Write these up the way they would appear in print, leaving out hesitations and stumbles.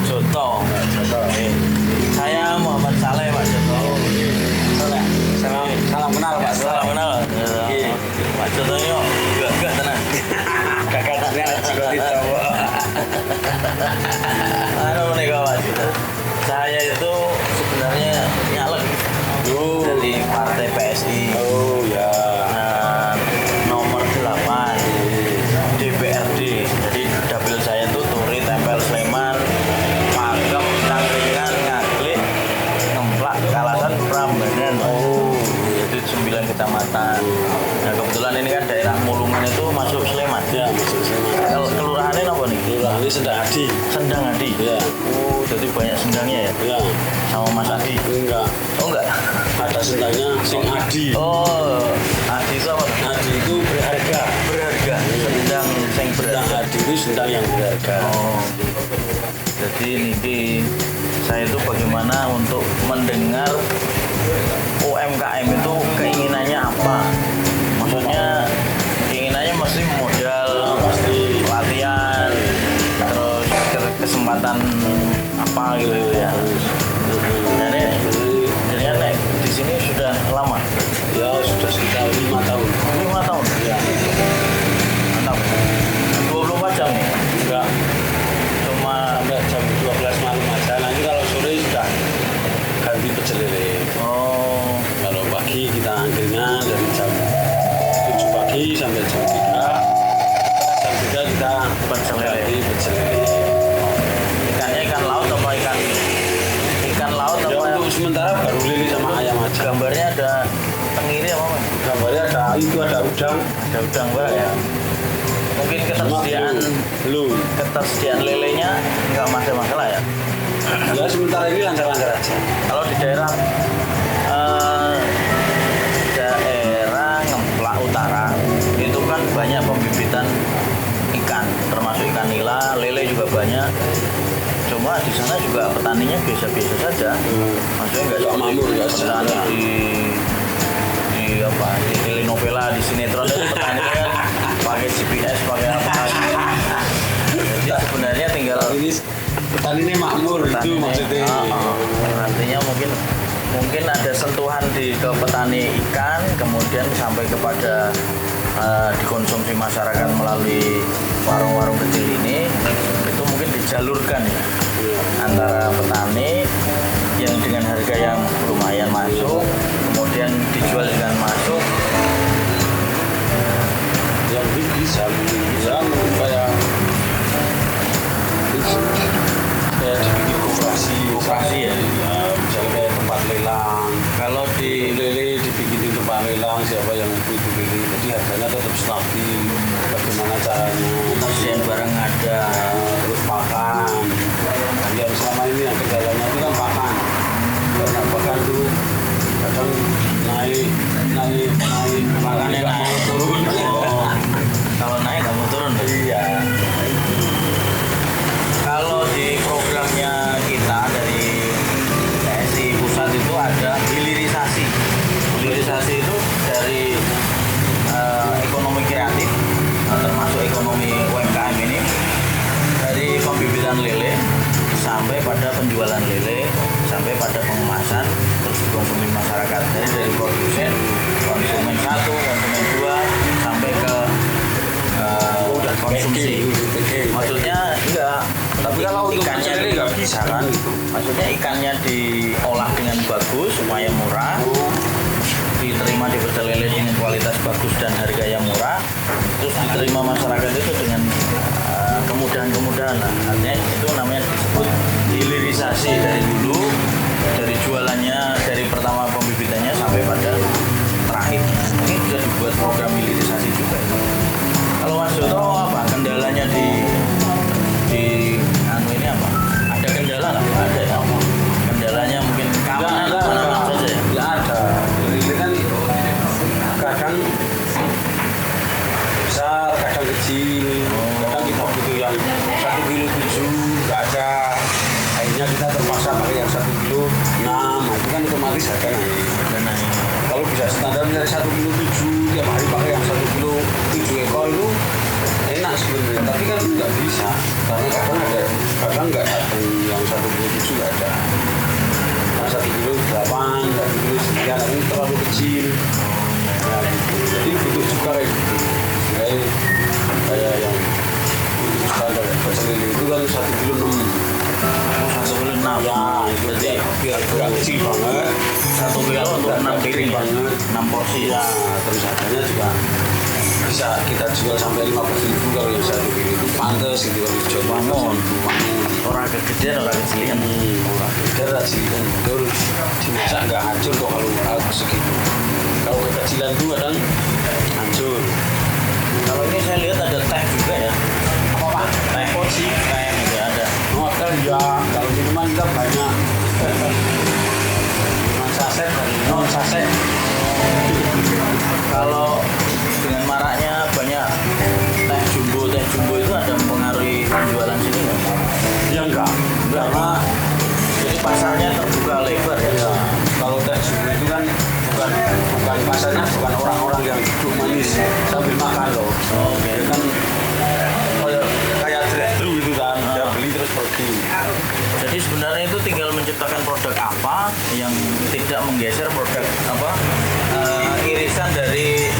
Joto. Saya Muhammad Saleh Pak Joto. Salam kenal Pak. Salam kenal. Pak Joto yo gagah tenan. Kakak juga ditawa. Menikah Pak Joto. Saya itu sebenarnya nyalek dari partai PSI. Oh ya. Nomor 8 DPRD. Jadi dapil saya itu Turi, Tempel, Sleman, Pakem, Cangkringan, Ngaglik, Ngemplak, Kalasan, Prambanan. Itu 9 kecamatan. Nah kebetulan ini kan daerah Mulungan itu masuk Sleman. Ya, masuk Sleman. Kelurahannya apa nih? Kelurahan ini Sendang Adi. Sendang Adi. Ya. Oh, jadi banyak sendangnya ya? Ya. Sama Mas Adi? Enggak. Oh enggak? Ada sendangnya Sing Adi. Oh, Adi itu apa? Adi itu berharga. Berharga. Sendang sing Sendang berharga. Adi itu sendang yang berharga. Oh. Jadi ini saya itu bagaimana untuk mendengar UMKM itu keinginannya apa? Maksudnya keinginannya mesti modal, Pasti. latihan, terus kesempatan apa gitu ya. Jadi di sini sudah lama. Ya sudah sekitar 5 tahun. 5 tahun. Ya. Mantap. 24 jam nih. Enggak. Cuma Sampai jam 12 malam aja. Nanti kalau sore sudah ganti pecel lele. oh, Kalau pagi kita anggilnya dari jam 7 pagi sampai jam 3. Jam 3 kita Pecel lele. ganti pecel lele. ikannya ikan laut apa ikan laut Ya apa? untuk sementara baru lele sama ayam aja. Gambarnya ada tenggiri apa Mas? Gambarnya ada itu ada udang. Ada udang Mbak ya. Mungkin belum. ketersediaan lelenya nggak masalah ya. Ya sementara ini lancar-lancar aja. Kalau di daerah Ngemplak Utara itu kan banyak pembibitan ikan, termasuk ikan nila, lele juga banyak. Cuma di sana juga petaninya biasa-biasa saja. Maksudnya nggak Nggak makmur, nggak petani sejahtera. di telenovela, di sinetron itu petani kan pakai GPS, pakai apa. Jadi sebenarnya tinggal Ini petani ini makmur itu maksudnya. Artinya mungkin ada sentuhan ke petani ikan, kemudian sampai kepada dikonsumsi masyarakat melalui warung-warung kecil ini, itu mungkin dijalurkan ya antara petani yang dengan harga yang lumayan masuk, kemudian dijual dengan masuk. Ya mungkin bisa kayak dibikin koperasi ya. Misalnya kayak tempat lelang. Kalau di Lele dibikinin tempat lelang, siapa yang itu lele, jadi harganya tetap stabil. Bagaimana caranya? ketersediaan barang ada, Terus pakan. Yang selama ini yang kendalanya itu kan pakan. Karena pakan itu kadang naik pakannya nggak mau turun. Oh, kalau naik nggak mau turun. Iya. Kalau di programnya kita dari PSI Pusat itu ada hilirisasi. Hilirisasi itu dari ekonomi kreatif, termasuk ekonomi UMKM ini, dari pembibitan lele sampai pada penjualan lele, sampai pada pengemasan, terus dikonsumsi masyarakat. Jadi dari produsen, konsumen 1, konsumen 2, sampai ke Udah konsumsi. Maksudnya enggak, tapi kalau ikannya ini nggak bisa kan gitu. maksudnya ikannya diolah dengan bagus supaya murah, diterima di pecel lele dengan kualitas bagus dan harga yang murah, terus diterima masyarakat itu dengan kemudahan-kemudahan. Nah, artinya itu namanya disebut hilirisasi dari dulu, dari jualannya, dari pertama pembibitannya sampai pada terakhir. Mungkin bisa dibuat program hilirisasi juga. Kalau Mas Joto apa kendalanya di ini apa? Ada kendala nggak? Ada ya. Kendalanya mungkin keamanan Nggak mana ada. saja ya. Nggak ada. Ini kan kadang besar, kadang kecil. Kadang kita butuh yang 1 kilo 7, nggak ada. Akhirnya kita terpaksa pakai yang 1 kilo 6. Itu kan otomatis harga naik. Karena ini. Kalau bisa standar misalnya 1 kilo 7, tiap hari pakai yang 1 kilo 7 ekor itu enak sebenarnya. Tapi kan nggak bisa. karena kadang nggak ada yang 1,7 nggak ada. Karena 1,8 kg, 1,9 kg ini terlalu kecil. Nah, gitu. Jadi butuh juga kayak gitu. Kayak yang untuk standar pecel lele itu kan 1,6 kg. 1,6 kg. Ya, itu Berarti agak kecil banget. 1 kilo untuk 6 piring banget. 6 porsi Ya, terus harganya juga bisa kita jual sampai 15.000 kalau yang 1 kilo itu pantas gitu kalau dijual Bangun. bangun. orang kegedean orang kecilian. Murah beda sih kan terus dimasak nggak hancur kok kalau harus segitu. Kalau kekecilan itu kadang hancur. Kalau ini saya lihat ada teh juga ya. Apa pak? Teh porsi kayak juga ada. Oh kan ya kalau minuman kita banyak. Minuman saset dan non saset. Kalau dengan maraknya banyak teh jumbo itu ada mempengaruhi penjualan sini nggak? Ya enggak. Karena Jadi pasarnya terbuka lebar ya. ya, kalau teh jumbo itu kan bukan pasarnya bukan orang-orang yang duduk manis sambil makan loh. Oke. Dia kan kayak drive-thru gitu kan, dia beli terus pergi. Jadi sebenarnya itu tinggal menciptakan produk apa yang tidak menggeser produk apa irisan dari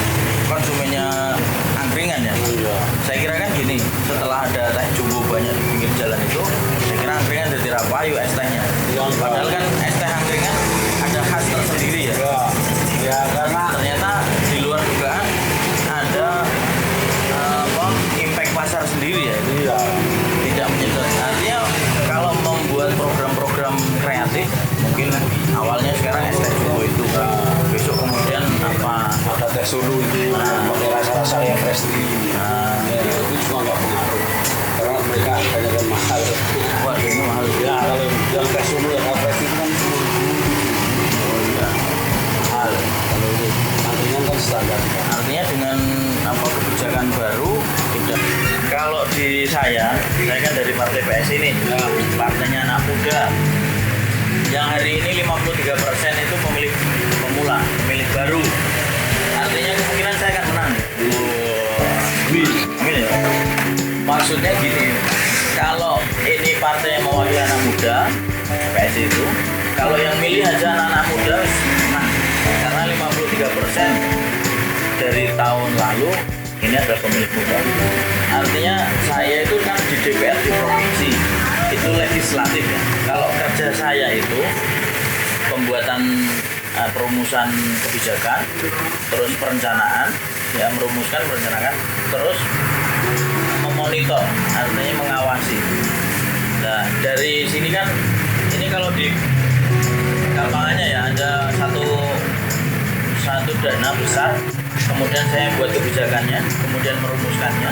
konsumennya angkringan ya. Iya. Saya kira kan gini, setelah ada teh jumbo banyak di pinggir jalan itu, saya kira angkringan jadi rapayu es tehnya. Iya, Padahal kan es teh angkringan ada khas tersendiri ya. Ya karena Ternyata di luar dugaan ada impact pasar sendiri ya. iya. Tidak menyedot. Artinya kalau membuat program-program kreatif, mungkin awalnya sekarang es teh jumbo itu, besok kemudian apa? Ada teh solo itu pakai rasa-rasa yang fresh Nah, ya, itu juga nggak pengaruh karena mereka harganya kan mahal. wah ini mahal Ya kalau yang teh solo yang fresh itu kan 10.000 Oh iya. mahal. Kalau itu nantinya kan standar. Artinya dengan apa kebijakan baru tidak. Kalau di saya kan dari partai PS ini, partainya anak muda. Yang hari ini 53% itu pemilih pemula, pemilih baru. Artinya kemungkinan saya akan menang. Amin ya. Maksudnya gini, kalau ini partai yang mewakili anak muda, PS itu, kalau yang milih aja anak-anak muda, menang. Karena 53% dari tahun lalu ini adalah pemilih muda. Artinya saya itu kan di DPR di provinsi, itu legislatif ya. Kalau kerja saya itu pembuatan perumusan kebijakan, terus perencanaan, ya merumuskan, merencanakan, terus memonitor, artinya mengawasi. Nah dari sini kan, ini kalau di gampangannya ya ada satu dana besar, kemudian saya buat kebijakannya, kemudian merumuskannya,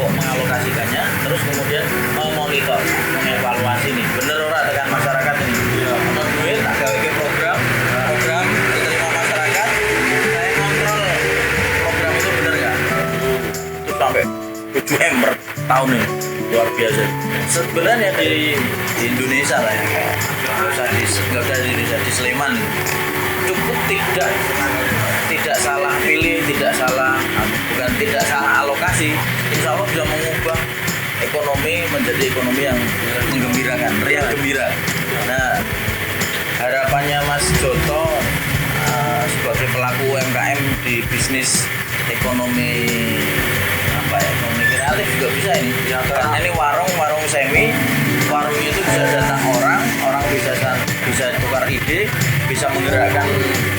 mengalokasikannya, terus kemudian memonitor, mengevaluasi nih, bener ora tekan masyarakat ini. Ono duit, tak gawe ke program diterima masyarakat, saya kontrol program itu bener nggak? Itu sampai 7M per tahun ini, luar biasa. Sebenarnya di Indonesia lah ya, nggak usah di Indonesia, di Sleman cukup tidak salah pilih, tidak salah alokasi, insya Allah bisa mengubah ekonomi menjadi ekonomi yang menggembirakan, riang gembira. Nah, harapannya Mas Joto sebagai pelaku UMKM di bisnis ekonomi ekonomi kreatif juga bisa ini. Karena ini warung semi, warungnya itu bisa datang orang bisa tukar ide, bisa menggerakkan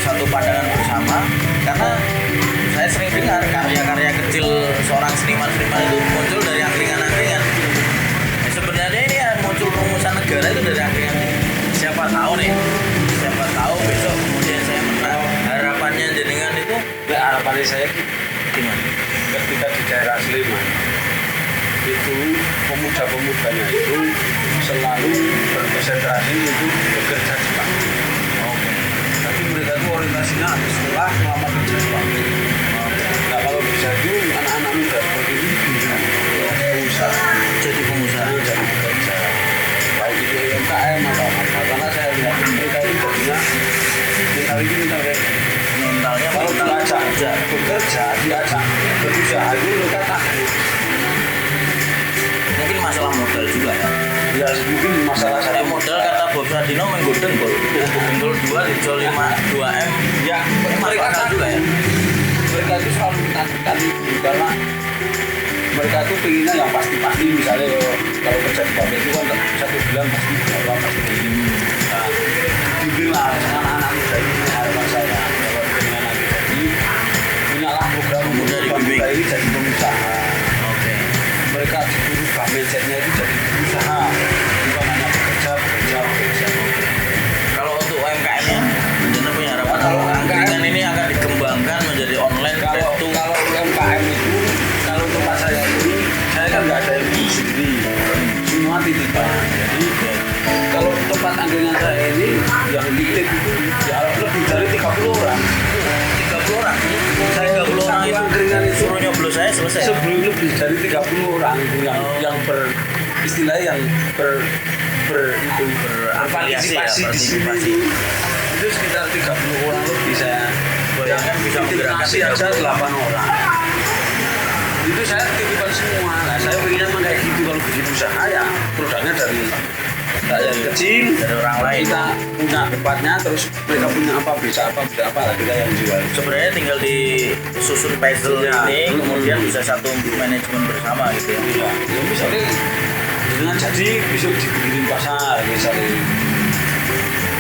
satu pandangan bersama. Karena saya sering dengar karya-karya kecil seorang seniman itu muncul dari angkringan-angkringan. Sebenarnya ini ya muncul rumusan negara itu dari angkringan. Siapa tahu besok kemudian saya menang. Harapannya jenengan itu? Harapannya saya Gimana? ketika di daerah Sleman itu pemuda-pemudanya itu selalu berkonsentrasi untuk bekerja di Jepang. Tapi mereka itu orientasinya habis sekolah selama kerja di Jepang. Nah kalau bisa itu anak-anak muda seperti ini pengusaha. Jadi pengusaha. Jadi bekerja. Baik itu UMKM atau apa. Karena saya lihat mereka itu jadinya Mentalnya kalau diajak bekerja, diajak berusaha itu mereka takut. mungkin ya mungkin masalah Saya satu modal kata Bob Sadino menggodeng Bol. Unggul 2 dijual 2M. ya Mereka juga ya. mereka itu selalu menakutkan ibu karena mereka itu pengennya yang pasti-pasti misalnya kalau kerja di pabrik itu kan satu bulan pasti berapa pasti nah dibilang anak-anak muda ini harapan saya kalau dengan lagi jadi punyalah program Muda di bimbing. kita ini jadi pengusaha Oke. mereka dirubah mindsetnya itu jadi pengusaha bukan hanya bekerja. Kalau untuk UMKM-nya, Anda punya harapan kalau angkringan ini akan dikembangkan menjadi online Kalau itu UMKM itu kalau tempat saya ini saya kan nggak ada yang punya sendiri semua titipan jadi kalau tempat angkringan saya ini yang titip itu ya lebih dari 30 orang 30 orang. saya 30 orang itu angkringan itu suruh nyoblos saya selesai. sebelum lebih dari 30 orang itu yang istilahnya yang itu Berafiliasi ya, berpartisipasi di sini partisipasi. itu sekitar 30 orang lebih saya Bayangkan bisa menggerakkan masih aja 8 orang itu saya titipan semua nah saya pengennya memang kayak gitu kalau bikin usaha ya produknya dari rakyat kecil Dari orang lain. kita punya tempatnya terus mereka punya apa bisa apa lah kita yang jual Sebenarnya tinggal disusun puzzle Ya. ini, kemudian bisa satu manajemen bersama gitu ya. ya misalnya dengan jadi besok dibikinin pasar misalnya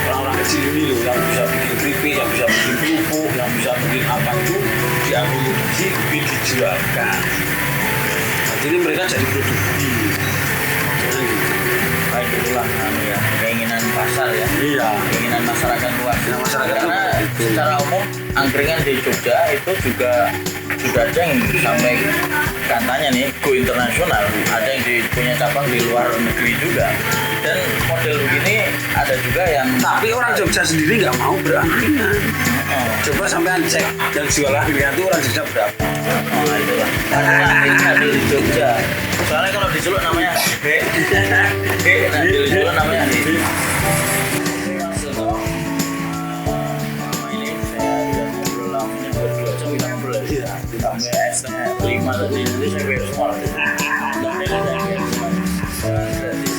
orang-orang kecil ini loh yang bisa bikin keripik, yang bisa bikin kerupuk, yang bisa bikin apa itu diambil produksi dijualkan. Nah, jadi mereka jadi produksi. Nah, gitu. Baik itulah ya, keinginan pasar ya. Iya. Keinginan masyarakat luas. Ya, masyarakat Karena itu. secara umum angkringan di Jogja itu juga sudah ada yang sampai katanya nih go internasional, ada yang punya cabang di luar negeri juga. Dan model begini ada juga yang Tapi orang Jogja sendiri nggak mau berangkringan. oh, Coba sampean cek yang jual angkringan itu orang Jogja berapa? oh itulah. Karena angkringan di Jogja. Soalnya kalau di Solo namanya nah di Solo namanya lima tadi nanti saya bayar semua lah. Dan nilai saya bayar semua. Gratis.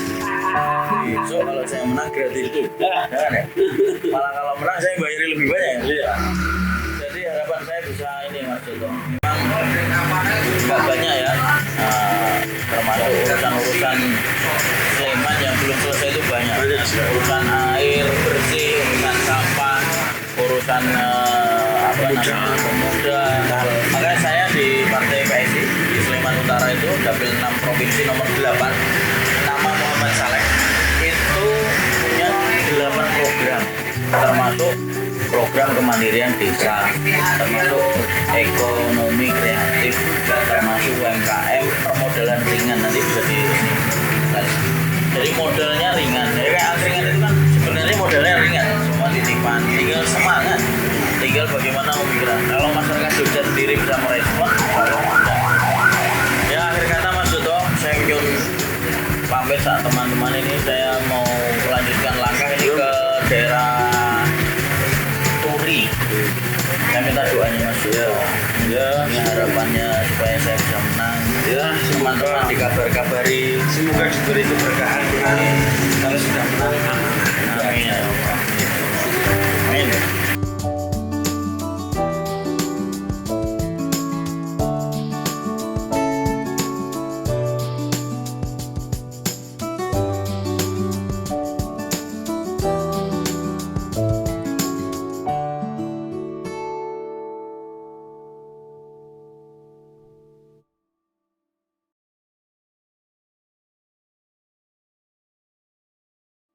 So kalau saya menang gratis itu, jangan ya. Malah kalau menang saya bayar lebih banyak. Iya. Jadi harapan saya bisa ini Mas Joto. Memang nggak banyak ya. Termasuk urusan-urusan Sleman yang belum selesai itu banyak. Banyak sekali. Urusan air bersih, urusan sampah, urusan apa namanya pemuda. Makanya saya di Partai PSI di Sleman Utara itu dapil 6 provinsi nomor 8 nama Muhammad Saleh itu punya 8 program termasuk program kemandirian desa, termasuk ekonomi kreatif, termasuk UMKM, permodalan ringan nanti bisa di sini. Jadi modelnya ringan. Jadi kayak angkringan itu kan sebenarnya modelnya ringan, semua titipan, tinggal semangat, tinggal bagaimana memikirkan. Kalau masyarakat Jogja sendiri bisa merespon, kalau tidak. Ya akhir kata Mas Joto, saya ingin pamit saat teman-teman ini saya mau melanjutkan langkah ini ke daerah Turi. Saya minta doanya Mas Joto. Ya, Ini harapannya supaya saya bisa menang. ya, Teman-teman dikabar-kabari. semoga diberi keberkahan Tuhan kalau sudah menang. Amin. Amin.